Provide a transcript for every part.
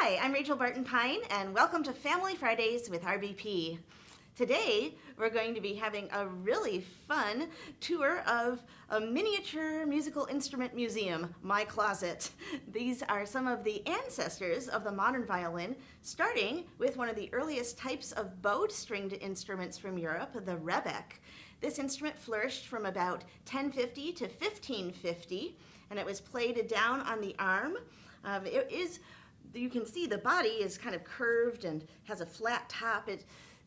Hi, I'm Rachel Barton-Pine, and welcome to Family Fridays with RBP. Today, we're going to be having a really fun tour of a miniature musical instrument museum, My Closet. These are some of the ancestors of the modern violin, starting with one of the earliest types of bowed stringed instruments from Europe, the rebec. This instrument flourished from about 1050 to 1550, and it was played down on the arm. You can see the body is kind of curved and has a flat top.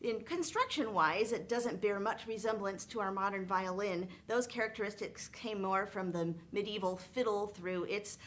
In construction-wise, it doesn't bear much resemblance to our modern violin. Those characteristics came more from the medieval fiddle through its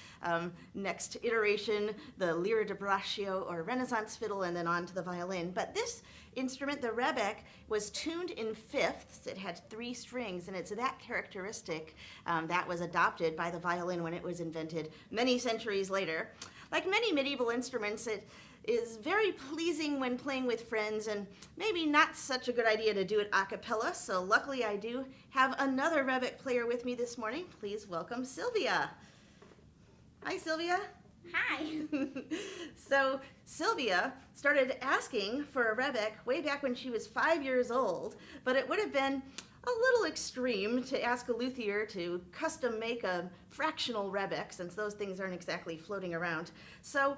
next iteration, the lira da braccio or Renaissance fiddle, and then on to the violin. But this instrument, the rebec, was tuned in fifths. It had 3 strings, and it's that characteristic that was adopted by the violin when it was invented many centuries later. Like many medieval instruments, it is very pleasing when playing with friends, and maybe not such a good idea to do it a cappella, so luckily I do have another rebec player with me this morning. Please welcome Sylvia. Hi, Sylvia. Hi. So Sylvia started asking for a rebec way back when she was 5 years old, but it would have been a little extreme to ask a luthier to custom make a fractional rebec, since those things aren't exactly floating around. So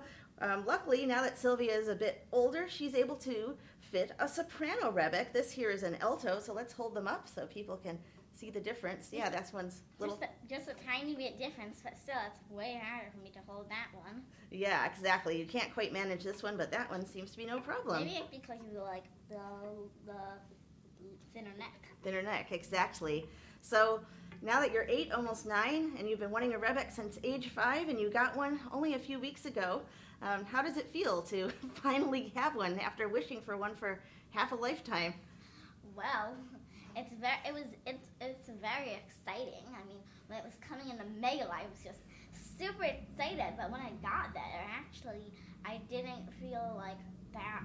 luckily, now that Sylvia is a bit older, she's able to fit a soprano rebec. This here is an alto, so let's hold them up so people can see the difference. Yeah, that's one's little... Just a tiny bit difference, but still, it's way harder for me to hold that one. Yeah, exactly. You can't quite manage this one, but that one seems to be no problem. Maybe it's because you like the thinner neck. Thinner neck, exactly. So now that you're 8, almost 9, and you've been wanting a rebec since age 5, and you got one only a few weeks ago, how does it feel to finally have one after wishing for one for half a lifetime? Well, it's very exciting. I mean, when it was coming in the mail, I was just super excited. But when I got there, actually, I didn't feel like that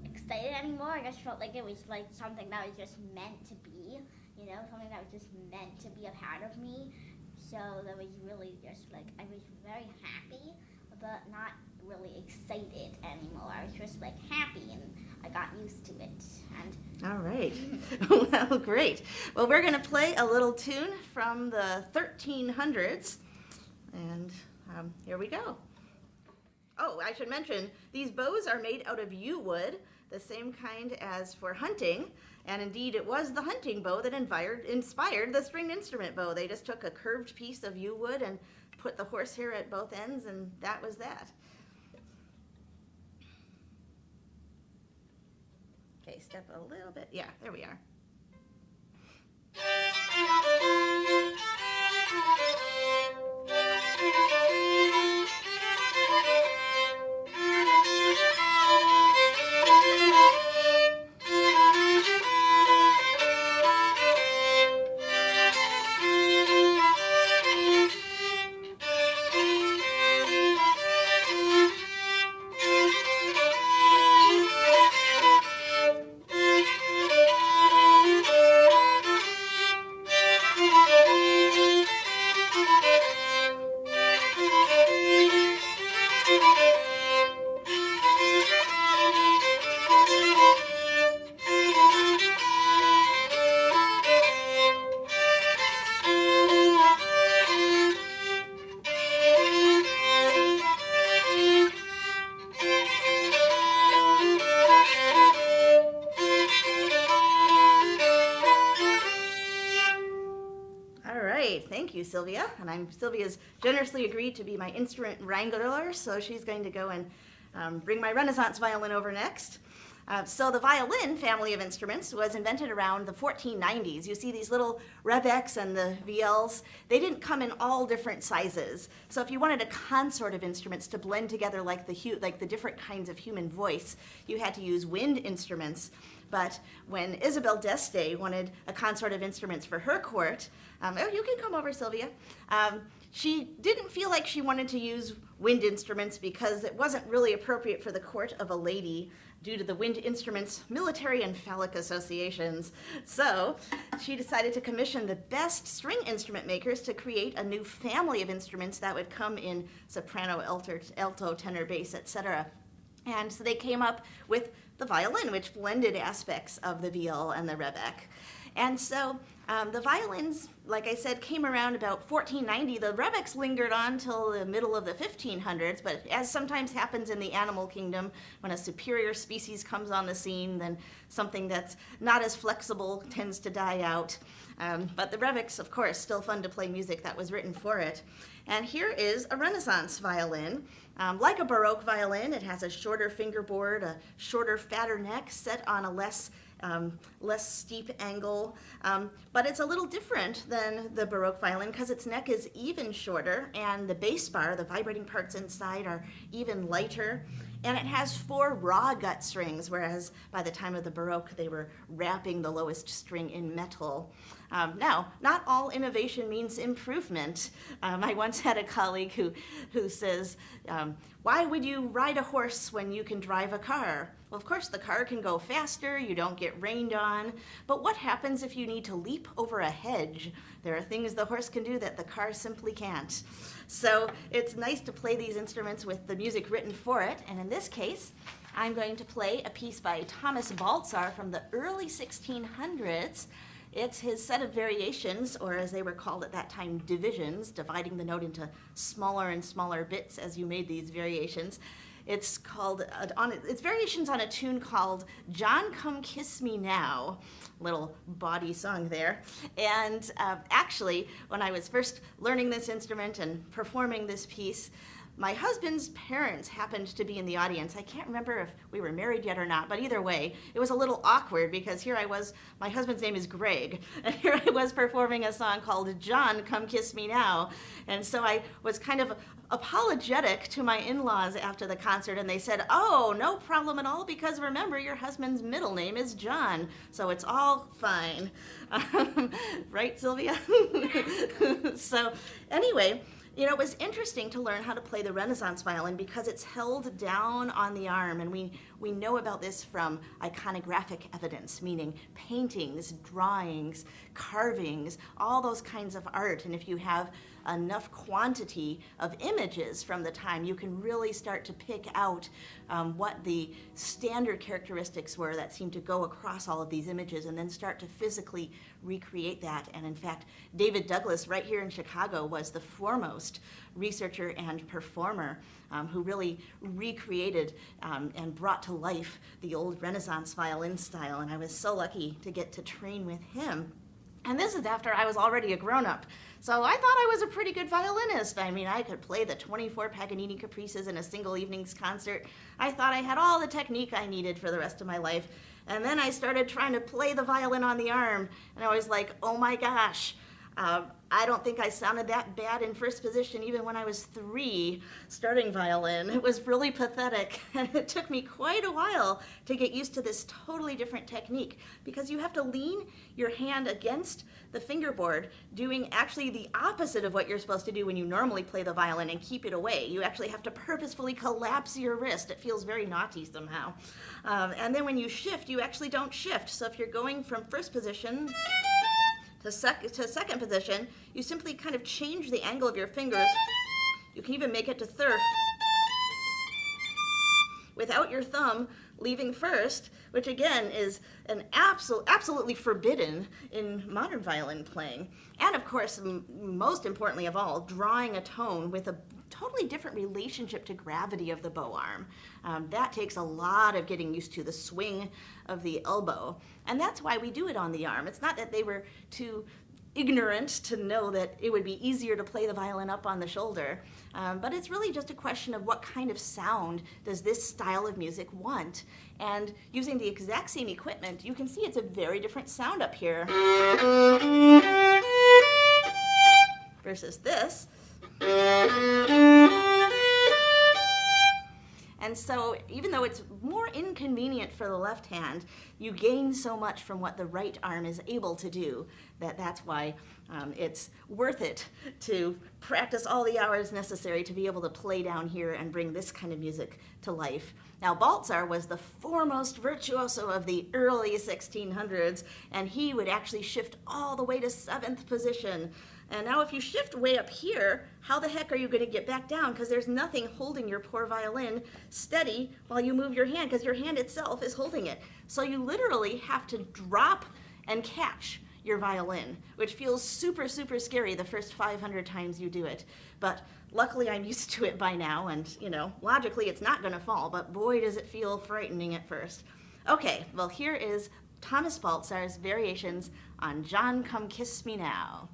excited anymore. I just felt like it was like something that was just meant to be. You know, something that was just meant to be a part of me. So that was really just like, I was very happy, but not really excited anymore. I was just like happy, and I got used to it. And all right. Well, great. Well, we're going to play a little tune from the 1300s, and here we go. Oh, I should mention, these bows are made out of yew wood, the same kind as for hunting, and indeed it was the hunting bow that inspired the stringed instrument bow. They just took a curved piece of yew wood and put the horsehair at both ends, and that was that. Okay, step a little bit. Yeah, there we are. Thank you, Sylvia. And Sylvia's generously agreed to be my instrument wrangler, so she's going to go and bring my Renaissance violin over next. So the violin family of instruments was invented around the 1490s. You see these little rebecs and the viols. They didn't come in all different sizes. So if you wanted a consort of instruments to blend together like the different kinds of human voice, you had to use wind instruments. But when Isabel d'Este wanted a consort of instruments for her court, oh, you can come over, Sylvia. She didn't feel like she wanted to use wind instruments because it wasn't really appropriate for the court of a lady due to the wind instruments' military and phallic associations. So she decided to commission the best string instrument makers to create a new family of instruments that would come in soprano, alto, tenor, bass, etc. And so they came up with the violin, which blended aspects of the viol and the rebec. And so the violins, like I said, came around about 1490. The rebecs lingered on till the middle of the 1500s, but as sometimes happens in the animal kingdom, when a superior species comes on the scene, then something that's not as flexible tends to die out. But the rebecs, of course, still fun to play music that was written for it. And here is a Renaissance violin. Like a baroque violin, it has a shorter fingerboard, a shorter, fatter neck set on a less steep angle, but it's a little different than the baroque violin because its neck is even shorter and the bass bar, the vibrating parts inside, are even lighter. And it has 4 raw gut strings, whereas by the time of the Baroque, they were wrapping the lowest string in metal. Now, not all innovation means improvement. I once had a colleague who says, why would you ride a horse when you can drive a car? Well, of course, the car can go faster, you don't get rained on, but what happens if you need to leap over a hedge? There are things the horse can do that the car simply can't. So it's nice to play these instruments with the music written for it, and in this case, I'm going to play a piece by Thomas Baltzar from the early 1600s. It's his set of variations, or as they were called at that time, divisions, dividing the note into smaller and smaller bits as you made these variations. It's called, it's variations on a tune called John Come Kiss Me Now, little bawdy song there. And actually, when I was first learning this instrument and performing this piece, my husband's parents happened to be in the audience. I can't remember if we were married yet or not, but either way, it was a little awkward because here I was, my husband's name is Greg, and here I was performing a song called John, Come Kiss Me Now. And so I was kind of apologetic to my in-laws after the concert, and they said, oh, no problem at all, because remember, your husband's middle name is John, so it's all fine. Right, Sylvia? So anyway, you know, it was interesting to learn how to play the Renaissance violin because it's held down on the arm, and we know about this from iconographic evidence, meaning paintings, drawings, carvings, all those kinds of art. And if you have enough quantity of images from the time, you can really start to pick out what the standard characteristics were that seemed to go across all of these images, and then start to physically recreate that. And in fact, David Douglas, right here in Chicago, was the foremost researcher and performer who really recreated and brought to life the old Renaissance violin style. And I was so lucky to get to train with him. And this is after I was already a grown-up. So I thought I was a pretty good violinist. I mean, I could play the 24 Paganini Caprices in a single evening's concert. I thought I had all the technique I needed for the rest of my life. And then I started trying to play the violin on the arm, and I was like, oh my gosh, I don't think I sounded that bad in first position even when I was 3 starting violin. It was really pathetic, and it took me quite a while to get used to this totally different technique, because you have to lean your hand against the fingerboard, doing actually the opposite of what you're supposed to do when you normally play the violin and keep it away. You actually have to purposefully collapse your wrist. It feels very naughty somehow. And then when you shift, you actually don't shift. So if you're going from first position to second position, you simply kind of change the angle of your fingers. You can even make it to third without your thumb leaving first, which again is an absolutely forbidden in modern violin playing. And of course, most importantly of all, drawing a tone with a totally different relationship to gravity of the bow arm. That takes a lot of getting used to, the swing of the elbow. And that's why we do it on the arm. It's not that they were too ignorant to know that it would be easier to play the violin up on the shoulder. But it's really just a question of what kind of sound does this style of music want. And using the exact same equipment, you can see it's a very different sound up here versus this. And And so even though it's more inconvenient for the left hand, you gain so much from what the right arm is able to do that's why it's worth it to practice all the hours necessary to be able to play down here and bring this kind of music to life. Now, Baltzar was the foremost virtuoso of the early 1600s, and he would actually shift all the way to 7th position. And now if you shift way up here, how the heck are you going to get back down? Because there's nothing holding your poor violin steady while you move your hand, because your hand itself is holding it. So you literally have to drop and catch your violin, which feels super, super scary the first 500 times you do it. But luckily I'm used to it by now, and logically it's not going to fall, but boy does it feel frightening at first. Okay, well here is Thomas Baltzar's variations on John Come Kiss Me Now.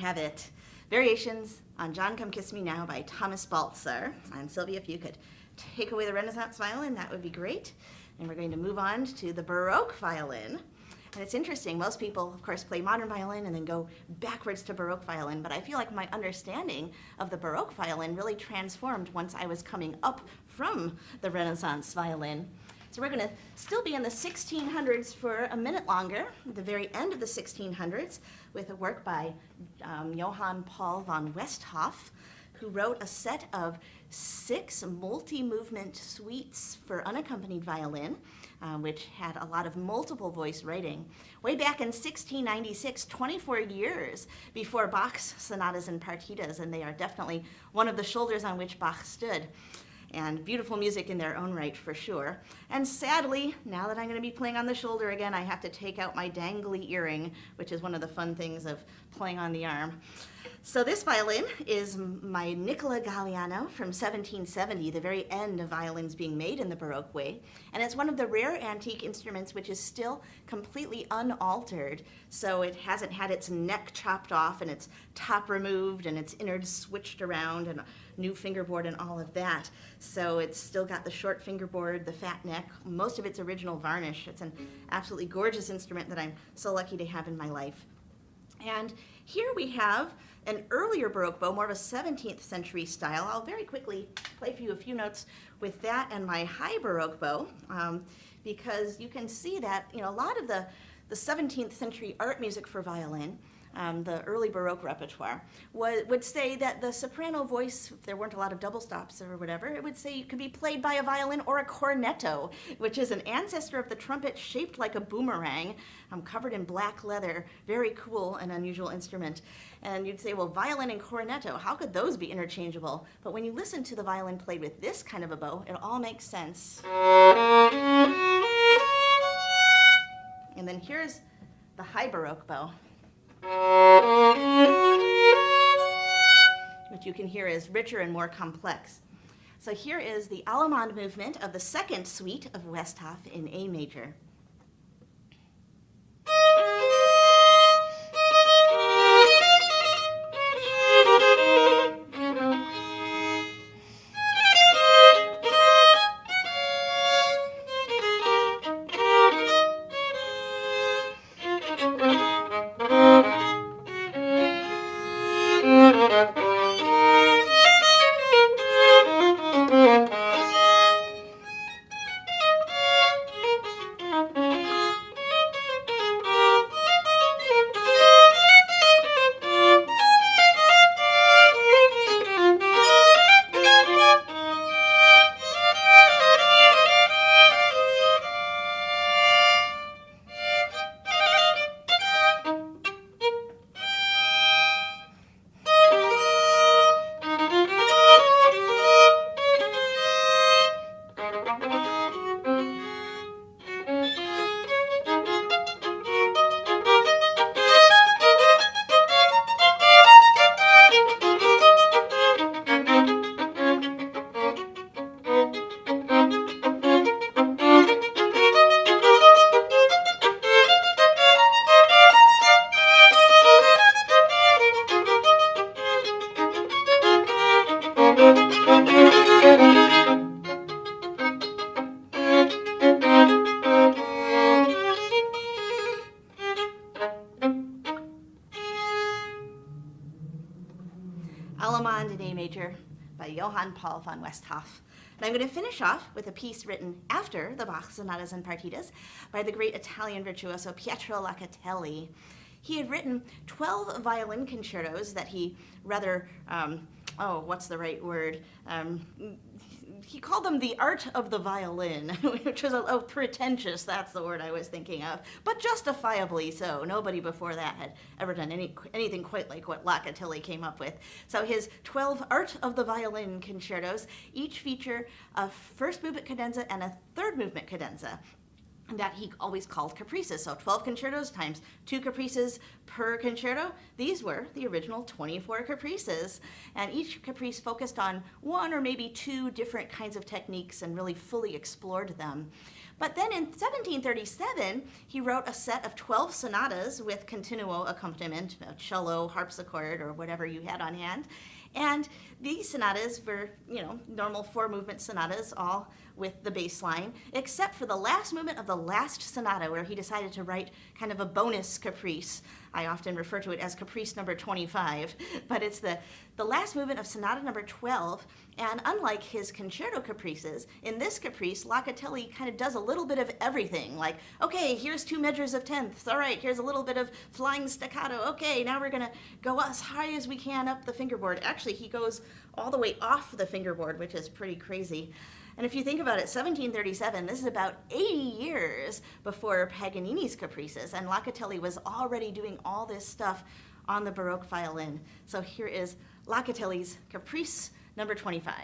have it. Variations on John Come Kiss Me Now by Thomas Baltzar. And Sylvia, if you could take away the Renaissance violin, that would be great. And we're going to move on to the Baroque violin. And it's interesting, most people, of course, play modern violin and then go backwards to Baroque violin, but I feel like my understanding of the Baroque violin really transformed once I was coming up from the Renaissance violin. So we're going to still be in the 1600s for a minute longer, at the very end of the 1600s, with a work by Johann Paul von Westhoff, who wrote a set of 6 multi-movement suites for unaccompanied violin, which had a lot of multiple voice writing. Way back in 1696, 24 years before Bach's sonatas and partitas, and they are definitely one of the shoulders on which Bach stood. And beautiful music in their own right, for sure. And sadly, now that I'm going to be playing on the shoulder again, I have to take out my dangly earring, which is one of the fun things of playing on the arm. So this violin is my Nicolò Gagliano from 1770, the very end of violins being made in the Baroque way. And it's one of the rare antique instruments which is still completely unaltered. So it hasn't had its neck chopped off and its top removed and its innards switched around and a new fingerboard and all of that. So it's still got the short fingerboard, the fat neck, most of its original varnish. It's an absolutely gorgeous instrument that I'm so lucky to have in my life. And here we have an earlier Baroque bow, more of a 17th century style. I'll very quickly play for you a few notes with that and my high Baroque bow, because you can see that, you know, a lot of the 17th century art music for violin, the early Baroque repertoire, would say that the soprano voice, if there weren't a lot of double stops or whatever, it would say it could be played by a violin or a cornetto, which is an ancestor of the trumpet shaped like a boomerang, covered in black leather, very cool and unusual instrument. And you'd say, well, violin and cornetto, how could those be interchangeable? But when you listen to the violin played with this kind of a bow, it all makes sense. And then here's the high Baroque bow, which you can hear is richer and more complex. So here is the Allemande movement of the second suite of Westhoff in A major. Allemande in A major by Johann Paul von Westhoff. And I'm going to finish off with a piece written after the Bach sonatas and partitas by the great Italian virtuoso Pietro Locatelli. He had written 12 violin concertos that he rather, what's the right word? He called them the art of the violin, which was pretentious, that's the word I was thinking of, but justifiably so. Nobody before that had ever done anything quite like what Locatelli came up with. So his 12 art of the violin concertos each feature a first movement cadenza and a third movement cadenza. that he always called caprices. So 12 concertos times 2 caprices per concerto. These were the original 24 caprices. And each caprice focused on one or maybe 2 different kinds of techniques and really fully explored them. But then in 1737, he wrote a set of 12 sonatas with continuo accompaniment, cello, harpsichord, or whatever you had on hand. And these sonatas were, normal 4-movement sonatas, all with the bass line, except for the last movement of the last sonata, where he decided to write kind of a bonus caprice. I often refer to it as caprice number 25, but it's the last movement of sonata number 12. And unlike his concerto caprices, in this caprice, Locatelli kind of does a little bit of everything. Like, okay, here's 2 measures of tenths. All right, here's a little bit of flying staccato. Okay, now we're going to go as high as we can up the fingerboard. Actually, he goes all the way off the fingerboard, which is pretty crazy. And if you think about it, 1737, this is about 80 years before Paganini's caprices, and Locatelli was already doing all this stuff on the Baroque violin. So here is Locatelli's Caprice number 25.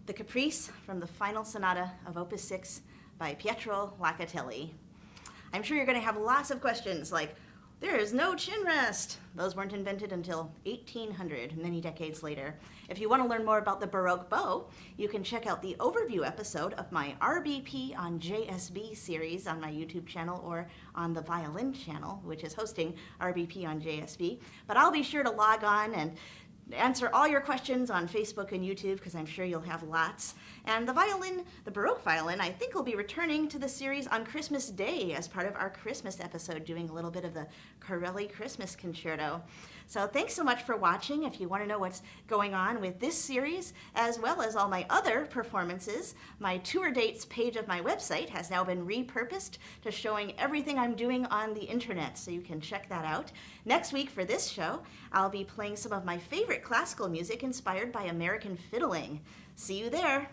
the Caprice from the final sonata of Opus 6 by Pietro Locatelli. I'm sure you're going to have lots of questions like, there is no chin rest. Those weren't invented until 1800, many decades later. If you want to learn more about the Baroque bow, you can check out the overview episode of my RBP on JSB series on my YouTube channel or on the VIOLIN channel, which is hosting RBP on JSB. But I'll be sure to log on and answer all your questions on Facebook and YouTube because I'm sure you'll have lots. And the violin, the Baroque violin, I think will be returning to the series on Christmas Day as part of our Christmas episode, doing a little bit of the Corelli Christmas Concerto. So thanks so much for watching. If you want to know what's going on with this series, as well as all my other performances, my tour dates page of my website has now been repurposed to showing everything I'm doing on the internet, so you can check that out. Next week for this show, I'll be playing some of my favorite classical music inspired by American fiddling. See you there.